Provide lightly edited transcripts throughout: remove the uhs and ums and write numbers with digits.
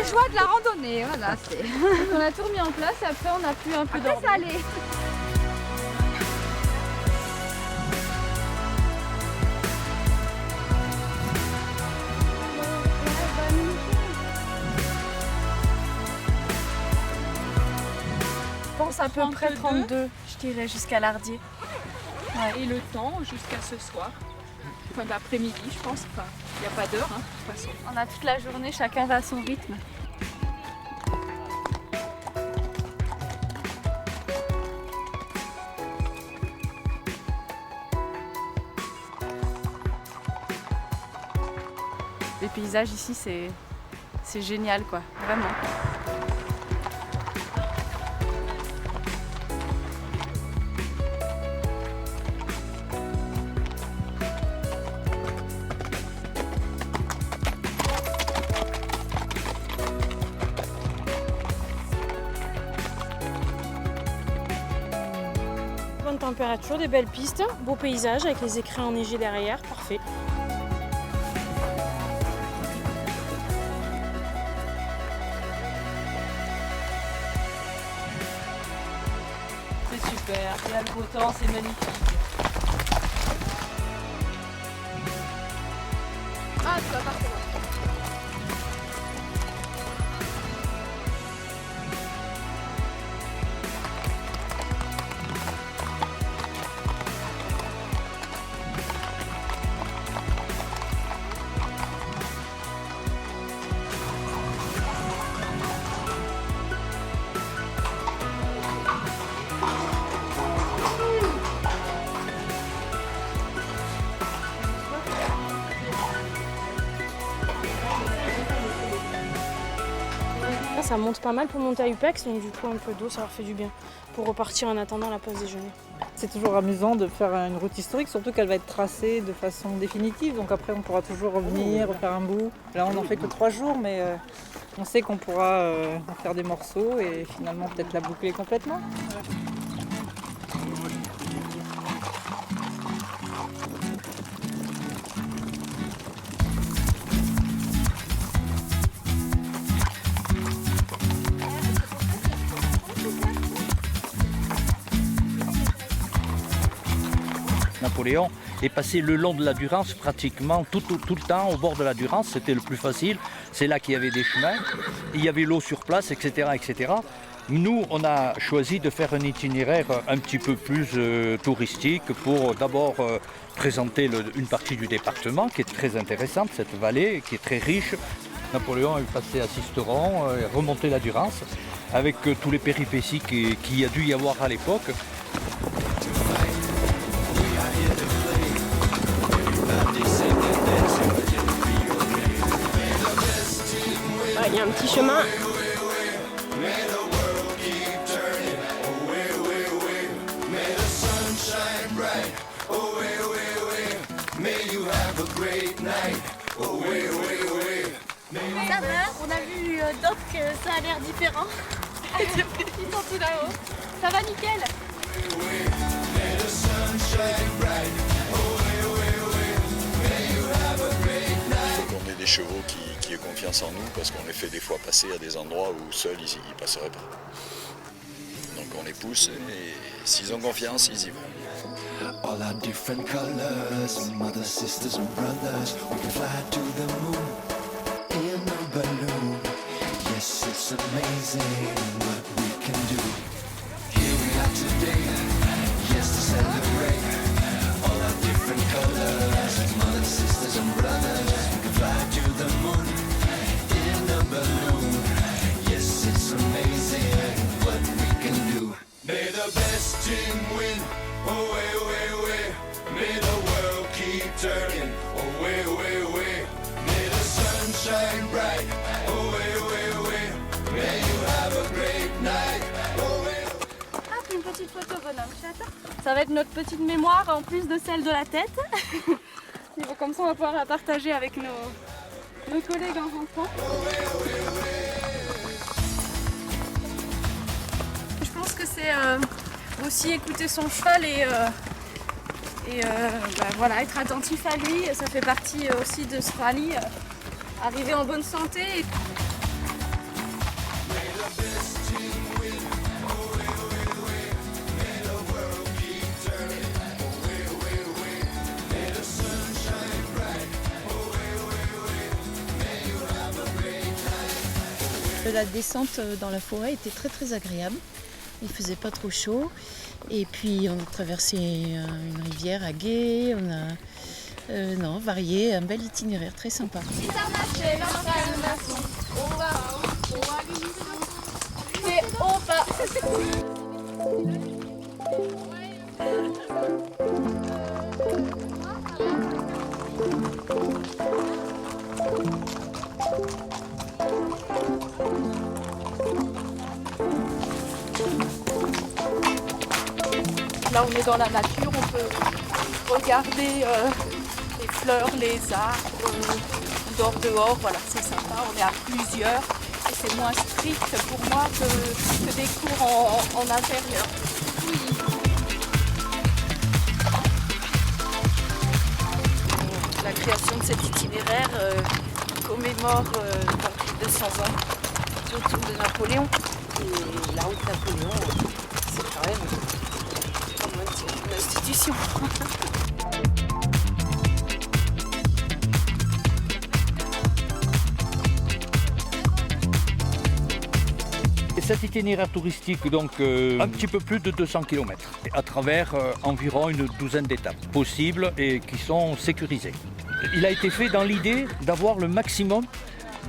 le choix de la randonnée, voilà. On a tout remis en place et après on a pu un peu dormir. Ça allait. Je pense à peu près 32, je dirais, jusqu'à l'Ardier. Ouais. Et le temps jusqu'à ce soir. Fin d'après-midi, je pense. Enfin, il n'y a pas d'heure, hein, de toute façon. On a toute la journée, chacun va à son rythme. Les paysages ici, c'est génial, quoi, vraiment. Bonne température, des belles pistes, beau paysage avec les écrins enneigés derrière, parfait. C'est super, il y a le beau temps, c'est magnifique. Ah, tu vas partir. Ça monte pas mal pour monter à Upex, donc du coup un peu d'eau, ça leur fait du bien pour repartir en attendant la pause déjeuner. C'est toujours amusant de faire une route historique, surtout qu'elle va être tracée de façon définitive, donc après on pourra toujours revenir, refaire un bout. Là on n'en fait que 3 jours, mais on sait qu'on pourra en faire des morceaux et finalement peut-être la boucler complètement. Napoléon est passé le long de la Durance pratiquement tout le temps au bord de la Durance, c'était le plus facile, c'est là qu'il y avait des chemins, il y avait l'eau sur place, etc., etc. Nous, on a choisi de faire un itinéraire un petit peu plus touristique pour d'abord présenter une partie du département qui est très intéressante, cette vallée qui est très riche. Napoléon est passé à Sisteron, remonté la Durance avec tous les péripéties qu'il y a dû y avoir à l'époque. Il y a un petit chemin. Ça va, on a vu d'autres que ça a l'air différent. Ils sont tout là-haut. Ça va nickel. On est des chevaux qui aient confiance en nous parce qu'on les fait des fois passer à des endroits où seuls ils ne passeraient pas. Donc on les pousse et s'ils ont confiance, ils y vont. All our different colors, mothers, sisters and brothers, we can fly to the moon in a balloon. Yes, it's amazing what we can do. Here we are today, yes, to celebrate. All our different colors, mothers, sisters and brothers, we can fly to the moon in a balloon. Yes, it's amazing what we can do. May the best team win. Away, away, away. May the world keep turning. Away, away, away. May the sun shine bright. Away, away, away. May you have a great night. Away. Ah, une petite photo, bonhomme. Ça va être notre petite mémoire en plus de celle de la tête. Comme ça, on va pouvoir la partager avec nos collègues en rentrant. Je pense que c'est aussi écouter son cheval et voilà, être attentif à lui. Ça fait partie aussi de ce rallye. Arriver en bonne santé. La descente dans la forêt était très très agréable. Il faisait pas trop chaud. Et puis on a traversé une rivière à gué. On a varié, un bel itinéraire très sympa. Là, on est dans la nature, on peut regarder les fleurs, les arbres, on dort dehors, voilà, c'est sympa, on est à plusieurs et c'est moins strict pour moi que des cours en intérieur. La création de cet itinéraire commémore les 200 ans du retour de Napoléon. Et la route Napoléon, c'est quand même une institution. Et cet itinéraire touristique, donc un petit peu plus de 200 km, à travers environ une douzaine d'étapes possibles et qui sont sécurisées. Il a été fait dans l'idée d'avoir le maximum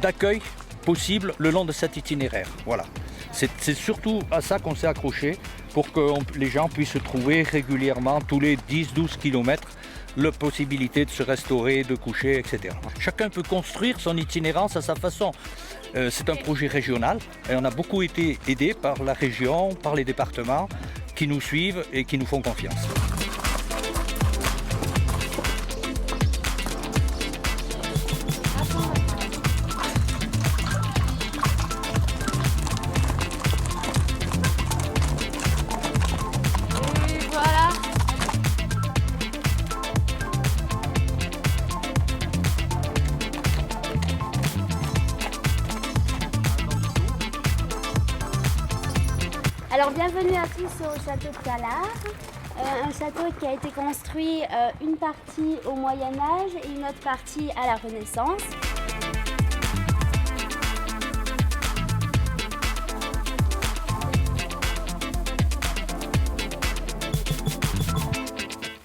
d'accueil possible le long de cet itinéraire. Voilà. C'est surtout à ça qu'on s'est accroché pour que les gens puissent trouver régulièrement, tous les 10-12 km, la possibilité de se restaurer, de coucher, etc. Chacun peut construire son itinérance à sa façon. C'est un projet régional et on a beaucoup été aidés par la région, par les départements qui nous suivent et qui nous font confiance. Alors bienvenue à tous au château de Tallard, un château qui a été construit une partie au Moyen-Âge et une autre partie à la Renaissance.